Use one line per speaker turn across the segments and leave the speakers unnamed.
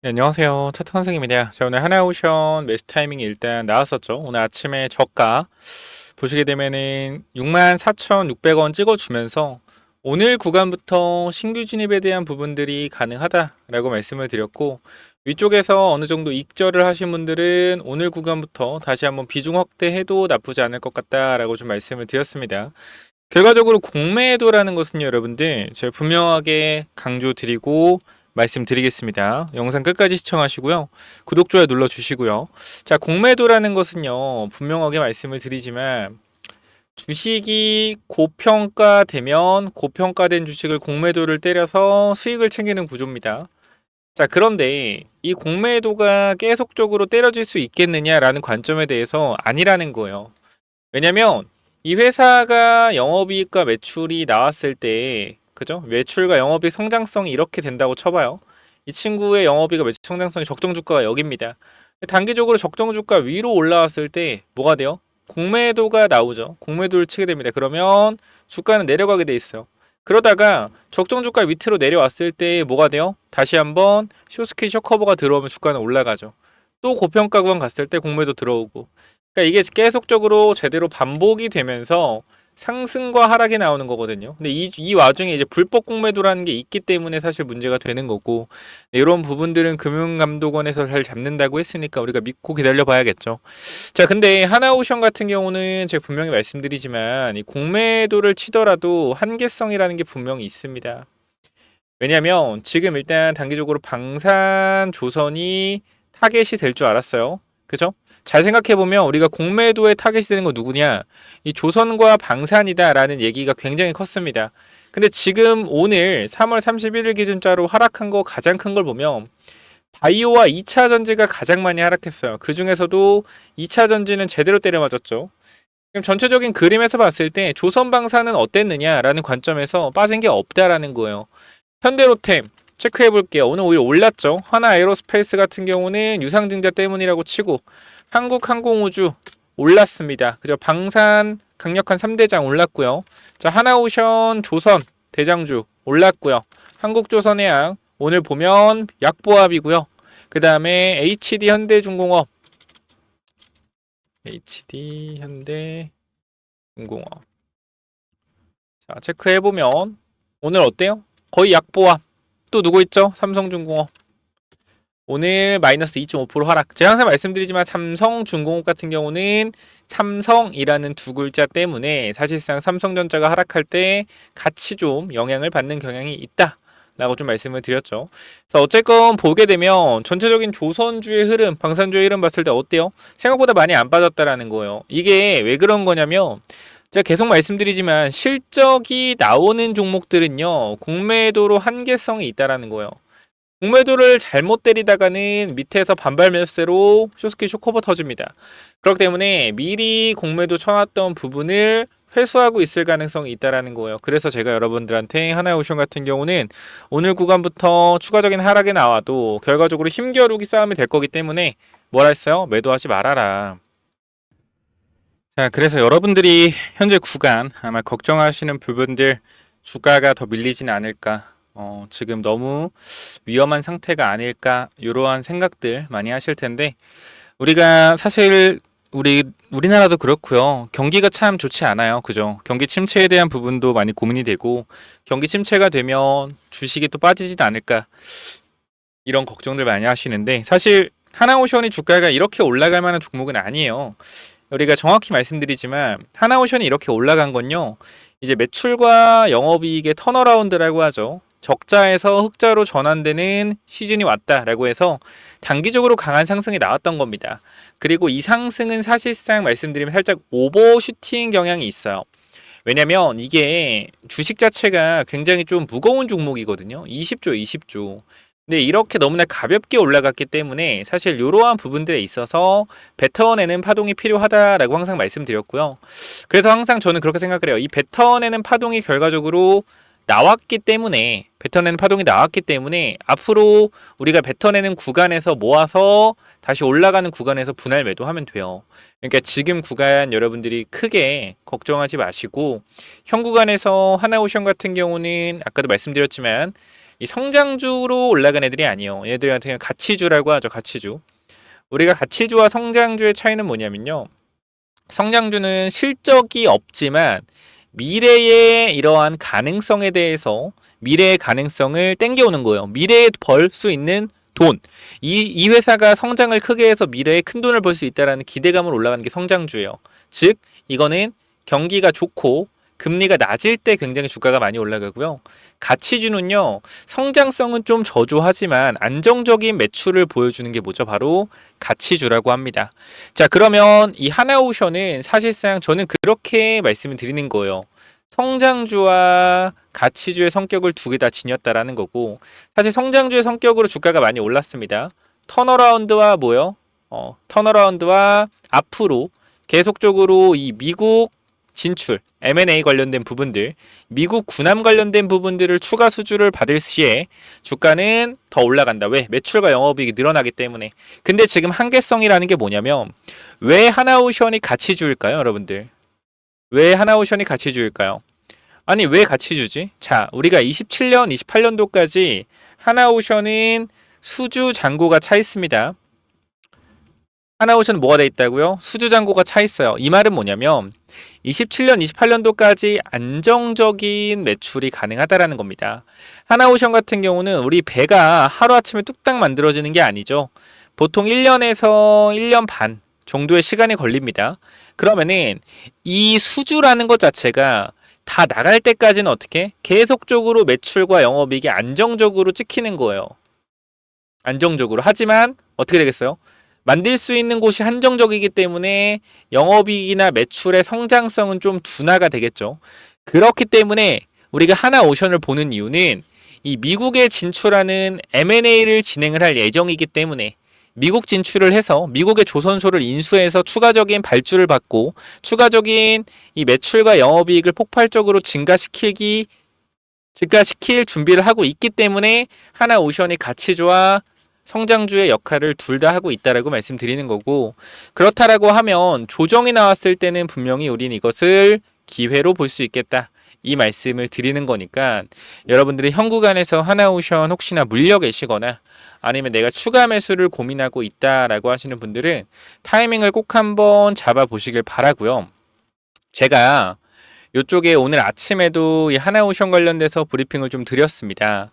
네, 안녕하세요. 차트 선생님입니다. 자, 오늘 하나오션 매수 타이밍이 일단 나왔었죠. 오늘 아침에 저가 보시게 되면은 64,600원 찍어주면서 오늘 구간부터 신규 진입에 대한 부분들이 가능하다라고 말씀을 드렸고, 위쪽에서 어느 정도 익절을 하신 분들은 오늘 구간부터 다시 한번 비중 확대해도 나쁘지 않을 것 같다라고 좀 말씀을 드렸습니다. 결과적으로 공매도라는 것은 여러분들 제가 분명하게 강조드리고 말씀드리겠습니다. 영상 끝까지 시청하시고요. 구독, 좋아요 눌러주시고요. 자, 공매도라는 것은요, 분명하게 말씀을 드리지만 주식이 고평가되면 고평가된 주식을 공매도를 때려서 수익을 챙기는 구조입니다. 자, 그런데 이 공매도가 계속적으로 때려질 수 있겠느냐라는 관점에 대해서 아니라는 거예요. 왜냐면 이 회사가 영업이익과 매출이 나왔을 때, 그죠? 매출과 영업이익 성장성이 이렇게 된다고 쳐봐요. 이 친구의 영업이익과 매출 성장성이 적정 주가가 여기입니다. 단기적으로 적정 주가 위로 올라왔을 때 뭐가 돼요? 공매도가 나오죠. 공매도를 치게 됩니다. 그러면 주가는 내려가게 돼 있어요. 그러다가 적정 주가 밑으로 내려왔을 때 뭐가 돼요? 다시 한번 쇼스키 셔커버가 들어오면 주가는 올라가죠. 또 고평가 구간 갔을 때 공매도 들어오고, 그러니까 이게 계속적으로 제대로 반복이 되면서 상승과 하락이 나오는 거거든요. 근데 이 와중에 이제 불법 공매도라는 게 있기 때문에 사실 문제가 되는 거고, 이런 부분들은 금융감독원에서 잘 잡는다고 했으니까 우리가 믿고 기다려 봐야겠죠. 자, 근데 하나오션 같은 경우는 제가 분명히 말씀드리지만 이 공매도를 치더라도 한계성이라는 게 분명히 있습니다. 왜냐면 지금 일단 단기적으로 방산조선이 타겟이 될 줄 알았어요. 그죠? 잘 생각해보면 우리가 공매도의 타겟이 되는 건 누구냐? 이 조선과 방산이다라는 얘기가 굉장히 컸습니다. 근데 지금 오늘 3월 31일 기준자로 하락한 거 가장 큰 걸 보면 바이오와 2차 전지가 가장 많이 하락했어요. 그 중에서도 2차 전지는 제대로 때려 맞았죠. 그럼 전체적인 그림에서 봤을 때 조선방산은 어땠느냐라는 관점에서 빠진 게 없다라는 거예요. 현대로템 체크해 볼게요. 오늘 오히려 올랐죠. 하나에어로스페이스 같은 경우는 유상증자 때문이라고 치고, 한국항공우주 올랐습니다. 그죠? 방산 강력한 3대장 올랐고요. 자, 하나오션, 조선, 대장주 올랐고요. 한국조선해양 오늘 보면 약보합이고요. 그 다음에 HD 현대중공업, HD 현대중공업. 자, 체크해 보면 오늘 어때요? 거의 약보합. 또 누구 있죠? 삼성중공업. 오늘 마이너스 2.5% 하락. 제가 항상 말씀드리지만 삼성중공업 같은 경우는 삼성이라는 두 글자 때문에 사실상 삼성전자가 하락할 때 같이 좀 영향을 받는 경향이 있다 라고 좀 말씀을 드렸죠. 그래서 어쨌건 보게 되면 전체적인 조선주의 흐름, 방산주의 흐름 봤을 때 어때요? 생각보다 많이 안 빠졌다라는 거예요. 이게 왜 그런 거냐면 제가 계속 말씀드리지만 실적이 나오는 종목들은요, 공매도로 한계성이 있다라는 거예요. 공매도를 잘못 때리다가는 밑에서 반발 매수세로 쇼스키 쇼커버 터집니다. 그렇기 때문에 미리 공매도 쳐놨던 부분을 회수하고 있을 가능성이 있다라는 거예요. 그래서 제가 여러분들한테 하나오션 같은 경우는 오늘 구간부터 추가적인 하락이 나와도 결과적으로 힘겨루기 싸움이 될 거기 때문에 뭐라 했어요? 매도하지 말아라. 자, 그래서 여러분들이 현재 구간 아마 걱정하시는 부분들, 주가가 더 밀리진 않을까, 지금 너무 위험한 상태가 아닐까, 이러한 생각들 많이 하실 텐데, 우리가 사실 우리나라도 그렇고요. 경기가 참 좋지 않아요. 그죠? 경기 침체에 대한 부분도 많이 고민이 되고, 경기 침체가 되면 주식이 또 빠지진 않을까, 이런 걱정들 많이 하시는데, 사실 하나오션이 주가가 이렇게 올라갈 만한 종목은 아니에요. 우리가 정확히 말씀드리지만 하나오션이 이렇게 올라간 건요, 이제 매출과 영업이익의 턴어라운드라고 하죠. 적자에서 흑자로 전환되는 시즌이 왔다라고 해서 단기적으로 강한 상승이 나왔던 겁니다. 그리고 이 상승은 사실상 말씀드리면 살짝 오버슈팅 경향이 있어요. 왜냐면 이게 주식 자체가 굉장히 좀 무거운 종목이거든요. 20조, 20조. 근데 이렇게 너무나 가볍게 올라갔기 때문에 사실 이러한 부분들에 있어서 뱉어내는 파동이 필요하다라고 항상 말씀드렸고요. 그래서 항상 저는 그렇게 생각을 해요. 이 뱉어내는 파동이 결과적으로 나왔기 때문에, 뱉어내는 파동이 나왔기 때문에 앞으로 우리가 뱉어내는 구간에서 모아서 다시 올라가는 구간에서 분할 매도하면 돼요. 그러니까 지금 구간 여러분들이 크게 걱정하지 마시고, 현 구간에서 하나오션 같은 경우는 아까도 말씀드렸지만 이 성장주로 올라간 애들이 아니에요. 얘들 같은 경우는 가치주라고 하죠. 가치주. 우리가 가치주와 성장주의 차이는 뭐냐면요. 성장주는 실적이 없지만 미래의 이러한 가능성에 대해서 미래의 가능성을 땡겨오는 거예요. 미래에 벌 수 있는 돈. 이 회사가 성장을 크게 해서 미래에 큰 돈을 벌 수 있다라는 기대감으로 올라가는 게 성장주예요. 즉, 이거는 경기가 좋고 금리가 낮을 때 굉장히 주가가 많이 올라가고요. 가치주는요, 성장성은 좀 저조하지만 안정적인 매출을 보여주는 게 뭐죠? 바로 가치주라고 합니다. 자, 그러면 이 하나오션은 사실상 저는 그렇게 말씀을 드리는 거예요. 성장주와 가치주의 성격을 두 개 다 지녔다라는 거고, 사실 성장주의 성격으로 주가가 많이 올랐습니다. 턴어라운드와 뭐요? 턴어라운드와 앞으로 계속적으로 이 미국 진출, M&A 관련된 부분들, 미국 군함 관련된 부분들을 추가 수주를 받을 시에 주가는 더 올라간다. 왜? 매출과 영업이익이 늘어나기 때문에. 근데 지금 한계성이라는 게 뭐냐면 왜 하나오션이 가치주일까요, 여러분들? 왜 하나오션이 가치주일까요? 아니, 왜 가치주지? 자, 우리가 27년, 28년도까지 하나오션은 수주 잔고가 차 있습니다. 하나오션은 뭐가 돼 있다고요? 수주 잔고가 차 있어요. 이 말은 뭐냐면 27년, 28년도까지 안정적인 매출이 가능하다라는 겁니다. 하나오션 같은 경우는 우리 배가 하루아침에 뚝딱 만들어지는 게 아니죠. 보통 1년에서 1년 반 정도의 시간이 걸립니다. 그러면은 이 수주라는 것 자체가 다 나갈 때까지는 어떻게? 계속적으로 매출과 영업이익이 안정적으로 찍히는 거예요. 안정적으로. 하지만 어떻게 되겠어요? 만들 수 있는 곳이 한정적이기 때문에 영업이익이나 매출의 성장성은 좀 둔화가 되겠죠. 그렇기 때문에 우리가 하나오션을 보는 이유는 이 미국에 진출하는 M&A를 진행을 할 예정이기 때문에 미국 진출을 해서 미국의 조선소를 인수해서 추가적인 발주를 받고 추가적인 이 매출과 영업이익을 폭발적으로 증가시킬 준비를 하고 있기 때문에 하나오션이 가치주와 성장주의 역할을 둘 다 하고 있다라고 말씀드리는 거고, 그렇다라고 하면 조정이 나왔을 때는 분명히 우린 이것을 기회로 볼 수 있겠다, 이 말씀을 드리는 거니까 여러분들이 현 구간에서 하나오션 혹시나 물려 계시거나 아니면 내가 추가 매수를 고민하고 있다라고 하시는 분들은 타이밍을 꼭 한번 잡아 보시길 바라고요. 제가 이쪽에 오늘 아침에도 이 하나오션 관련돼서 브리핑을 좀 드렸습니다.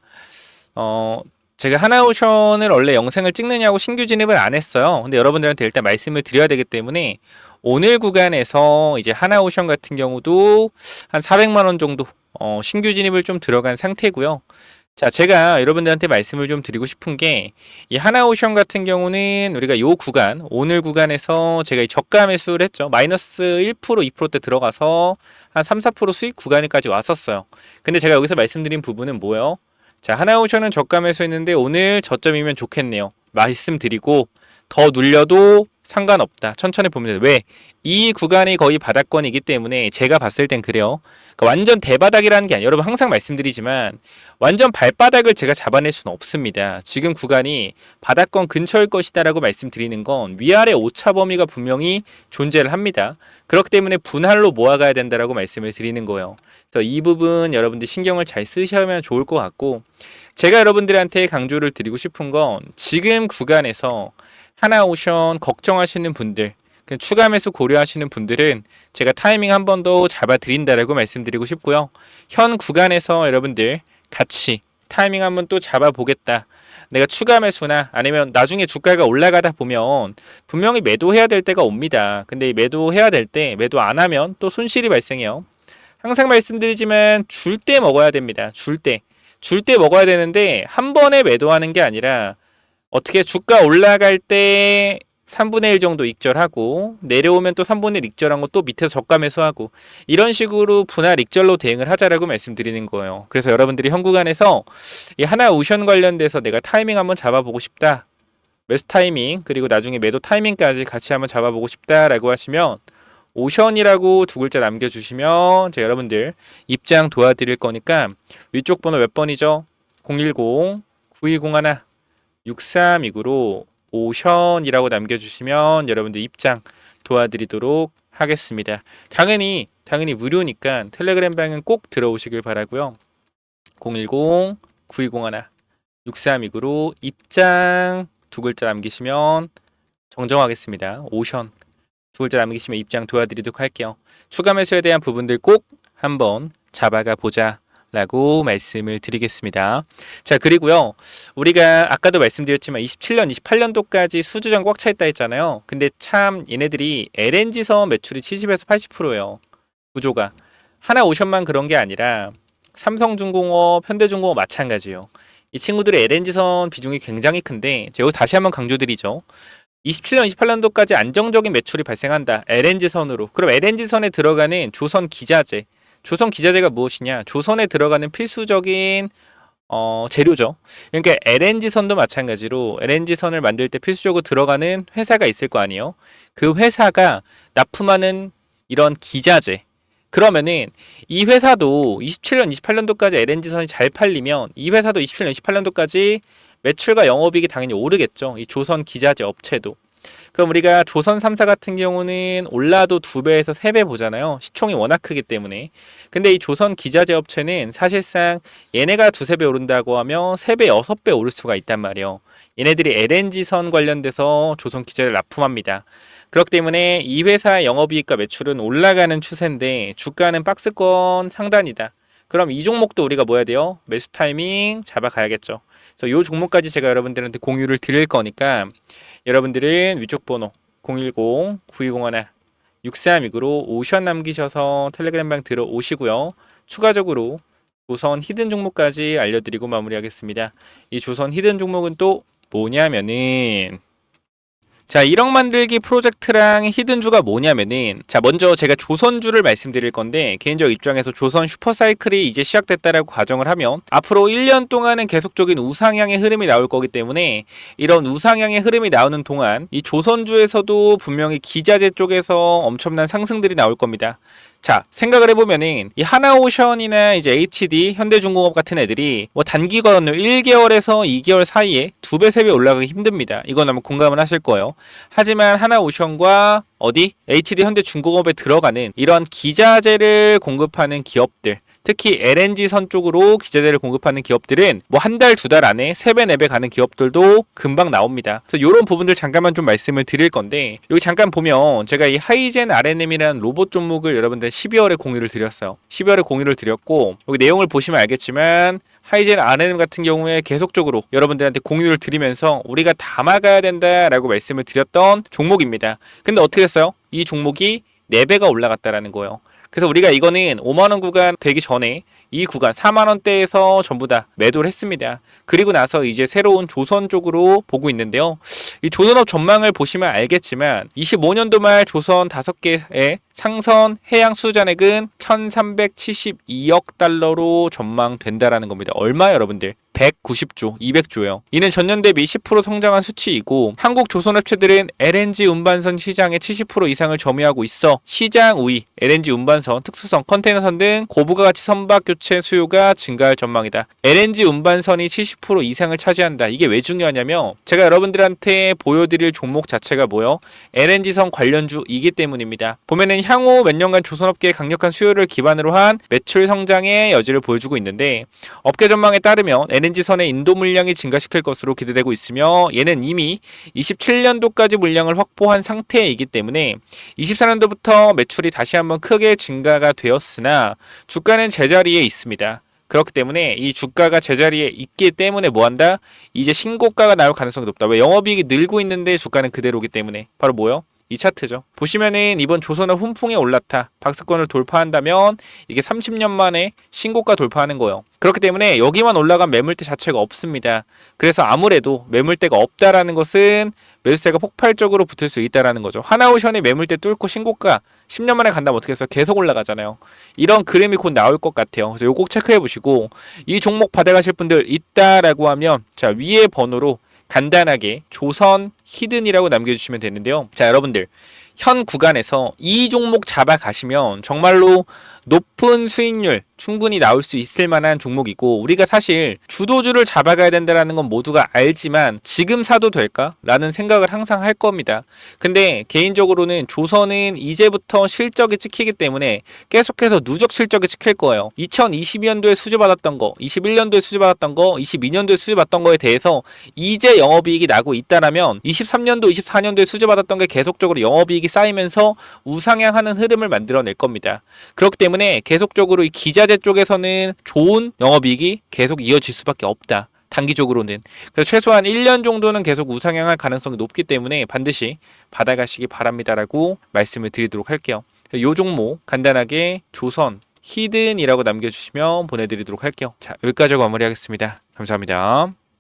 제가 하나오션을 원래 영상을 찍느냐고 신규 진입을 안 했어요. 근데 여러분들한테 일단 말씀을 드려야 되기 때문에 오늘 구간에서 이제 하나오션 같은 경우도 한 400만 원 정도 신규 진입을 좀 들어간 상태고요. 자, 제가 여러분들한테 말씀을 좀 드리고 싶은 게 이 하나오션 같은 경우는 우리가 요 구간, 오늘 구간에서 제가 이 저가 매수를 했죠. 마이너스 1%, 2%대 들어가서 한 3, 4% 수익 구간까지 왔었어요. 근데 제가 여기서 말씀드린 부분은 뭐예요? 자, 하나오션은 저가 매수했는데 오늘 저점이면 좋겠네요. 말씀드리고 더 눌려도 상관없다. 천천히 보면 돼요. 왜? 이 구간이 거의 바닥권이기 때문에 제가 봤을 땐 그래요. 그러니까 완전 대바닥이라는 게 아니에요. 여러분 항상 말씀드리지만 완전 발바닥을 제가 잡아낼 수는 없습니다. 지금 구간이 바닥권 근처일 것이다라고 말씀드리는 건 위아래 오차 범위가 분명히 존재를 합니다. 그렇기 때문에 분할로 모아가야 된다라고 말씀을 드리는 거예요. 그래서 이 부분 여러분들 신경을 잘 쓰시면 좋을 것 같고, 제가 여러분들한테 강조를 드리고 싶은 건 지금 구간에서 하나오션 걱정하시는 분들, 추가 매수 고려하시는 분들은 제가 타이밍 한 번 더 잡아드린다라고 말씀드리고 싶고요. 현 구간에서 여러분들 같이 타이밍 한 번 또 잡아보겠다. 내가 추가 매수나 아니면 나중에 주가가 올라가다 보면 분명히 매도해야 될 때가 옵니다. 근데 매도해야 될 때 매도 안 하면 또 손실이 발생해요. 항상 말씀드리지만 줄 때 먹어야 됩니다. 줄 때 먹어야 되는데 한 번에 매도하는 게 아니라 어떻게 주가 올라갈 때 3분의 1 정도 익절하고 내려오면 또 3분의 1 익절한 거 또 밑에서 저가 매수하고 이런 식으로 분할 익절로 대응을 하자라고 말씀드리는 거예요. 그래서 여러분들이 현 구간에서 이 하나오션 관련돼서 내가 타이밍 한번 잡아보고 싶다. 매수 타이밍 그리고 나중에 매도 타이밍까지 같이 한번 잡아보고 싶다라고 하시면 오션이라고 두 글자 남겨주시면 제가 여러분들 입장 도와드릴 거니까 위쪽 번호 몇 번이죠? 010-9201 6329로 오션이라고 남겨주시면 여러분들 입장 도와드리도록 하겠습니다. 당연히 무료니까 텔레그램 방은 꼭 들어오시길 바라고요. 010 9201 6329로 입장 두 글자 남기시면 정정하겠습니다. 오션 두 글자 남기시면 입장 도와드리도록 할게요. 추가 매수에 대한 부분들 꼭 한번 잡아가 보자 라고 말씀을 드리겠습니다. 자, 그리고요, 우리가 아까도 말씀드렸지만 27년, 28년도까지 수주전 꽉 차 있다 했잖아요. 근데 참 얘네들이 LNG선 매출이 70에서 80%예요. 구조가. 하나오션만 그런 게 아니라 삼성중공업, 현대중공업 마찬가지예요. 이 친구들의 LNG선 비중이 굉장히 큰데 제가 다시 한번 강조드리죠. 27년, 28년도까지 안정적인 매출이 발생한다. LNG선으로. 그럼 LNG선에 들어가는 조선 기자재. 조선 기자재가 무엇이냐? 조선에 들어가는 필수적인 재료죠. 그러니까 LNG선도 마찬가지로 LNG선을 만들 때 필수적으로 들어가는 회사가 있을 거 아니에요. 그 회사가 납품하는 이런 기자재. 그러면은 이 회사도 27년, 28년도까지 LNG선이 잘 팔리면 이 회사도 27년, 28년도까지 매출과 영업이익이 당연히 오르겠죠. 이 조선 기자재 업체도. 그럼 우리가 조선 3사 같은 경우는 올라도 2배에서 3배 보잖아요. 시총이 워낙 크기 때문에. 근데 이 조선 기자재 업체는 사실상 얘네가 2~3배 오른다고 하면 3배, 6배 오를 수가 있단 말이에요. 얘네들이 LNG선 관련돼서 조선 기자재를 납품합니다. 그렇기 때문에 이 회사의 영업이익과 매출은 올라가는 추세인데 주가는 박스권 상단이다. 그럼 이 종목도 우리가 뭐 해야 돼요? 매수 타이밍 잡아가야겠죠. 그래서 이 종목까지 제가 여러분들한테 공유를 드릴 거니까 여러분들은 위쪽 번호 010-9201-6329로 오션 남기셔서 텔레그램방 들어오시고요. 추가적으로 조선 히든 종목까지 알려드리고 마무리하겠습니다. 이 조선 히든 종목은 또 뭐냐면은 자, 1억 만들기 프로젝트랑 히든주가 뭐냐면은 자, 먼저 제가 조선주를 말씀드릴 건데 개인적 입장에서 조선 슈퍼사이클이 이제 시작됐다라고 가정을 하면 앞으로 1년 동안은 계속적인 우상향의 흐름이 나올 거기 때문에 이런 우상향의 흐름이 나오는 동안 이 조선주에서도 분명히 기자재 쪽에서 엄청난 상승들이 나올 겁니다. 자, 생각을 해보면은 이 하나오션이나 이제 HD, 현대중공업 같은 애들이 뭐 단기간으로 1개월에서 2개월 사이에 2배, 3배 올라가기 힘듭니다. 이건 아마 공감을 하실 거예요. 하지만 하나오션과 어디? HD, 현대중공업에 들어가는 이런 기자재를 공급하는 기업들, 특히 LNG선 쪽으로 기자재를 공급하는 기업들은 뭐 한 달, 2달 안에 3배, 4배 가는 기업들도 금방 나옵니다. 그래서 이런 부분들 잠깐만 좀 말씀을 드릴 건데 여기 잠깐 보면 제가 이 하이젠 RNM이라는 로봇 종목을 여러분들 12월에 공유를 드렸어요. 12월에 공유를 드렸고 여기 내용을 보시면 알겠지만 하이젠 RNM 같은 경우에 계속적으로 여러분들한테 공유를 드리면서 우리가 담아가야 된다라고 말씀을 드렸던 종목입니다. 근데 어떻게 됐어요? 이 종목이 4배가 올라갔다라는 거예요. 그래서 우리가 이거는 5만원 구간 되기 전에 이 구간 4만원대에서 전부 다 매도를 했습니다. 그리고 나서 이제 새로운 조선 쪽으로 보고 있는데요. 이 조선업 전망을 보시면 알겠지만 25년도 말 조선 5개의 상선 해양 수주잔액은 1372억 달러로 전망된다라는 겁니다. 얼마 여러분들? 190조, 200조예요. 이는 전년 대비 10% 성장한 수치이고 한국 조선업체들은 LNG 운반선 시장의 70% 이상을 점유하고 있어 시장 우위, LNG 운반선, 특수선, 컨테이너선 등 고부가 가치 선박 교체 수요가 증가할 전망이다. LNG 운반선이 70% 이상을 차지한다. 이게 왜 중요하냐면 제가 여러분들한테 보여드릴 종목 자체가 뭐요? LNG선 관련주이기 때문입니다. 보면은 향후 몇 년간 조선업계의 강력한 수요를 기반으로 한 매출 성장의 여지를 보여주고 있는데 업계 전망에 따르면 LNG선의 인도 물량이 증가시킬 것으로 기대되고 있으며 얘는 이미 27년도까지 물량을 확보한 상태이기 때문에 24년도부터 매출이 다시 한번 크게 증가가 되었으나 주가는 제자리에 있습니다. 그렇기 때문에 이 주가가 제자리에 있기 때문에 뭐한다? 이제 신고가가 나올 가능성이 높다. 왜? 영업이익이 늘고 있는데 주가는 그대로기 때문에. 바로 뭐요? 이 차트죠. 보시면은 이번 조선업 훈풍에 올랐다. 박스권을 돌파한다면 이게 30년 만에 신고가 돌파하는 거예요. 그렇기 때문에 여기만 올라간 매물대 자체가 없습니다. 그래서 아무래도 매물대가 없다라는 것은 매수세가 폭발적으로 붙을 수 있다라는 거죠. 하나오션이 매물대 뚫고 신고가 10년 만에 간다면 어떻게 해서 계속 올라가잖아요. 이런 그림이 곧 나올 것 같아요. 그래서 요거 꼭 체크해 보시고 이 종목 받아가실 분들 있다라고 하면 자 위에 번호로 간단하게 조선 히든이라고 남겨주시면 되는데요. 자 여러분들 현 구간에서 이 종목 잡아가시면 정말로 높은 수익률 충분히 나올 수 있을 만한 종목이고, 우리가 사실 주도주를 잡아가야 된다는 건 모두가 알지만 지금 사도 될까? 라는 생각을 항상 할 겁니다. 근데 개인적으로는 조선은 이제부터 실적이 찍히기 때문에 계속해서 누적 실적이 찍힐 거예요. 2022년도에 수주받았던 거, 21년도에 수주받았던 거, 22년도에 수주받았던 거에 대해서 이제 영업이익이 나고 있다라면 23년도, 24년도에 수주받았던 게 계속적으로 영업이익이 쌓이면서 우상향하는 흐름을 만들어낼 겁니다. 그렇기 때문에 계속적으로 이 기자재 쪽에서는 좋은 영업이익이 계속 이어질 수밖에 없다. 단기적으로는. 그래서 최소한 1년 정도는 계속 우상향할 가능성이 높기 때문에 반드시 받아가시기 바랍니다라고 말씀을 드리도록 할게요. 요 종목 간단하게 조선 히든이라고 남겨주시면 보내드리도록 할게요. 자, 여기까지 마무리하겠습니다. 감사합니다.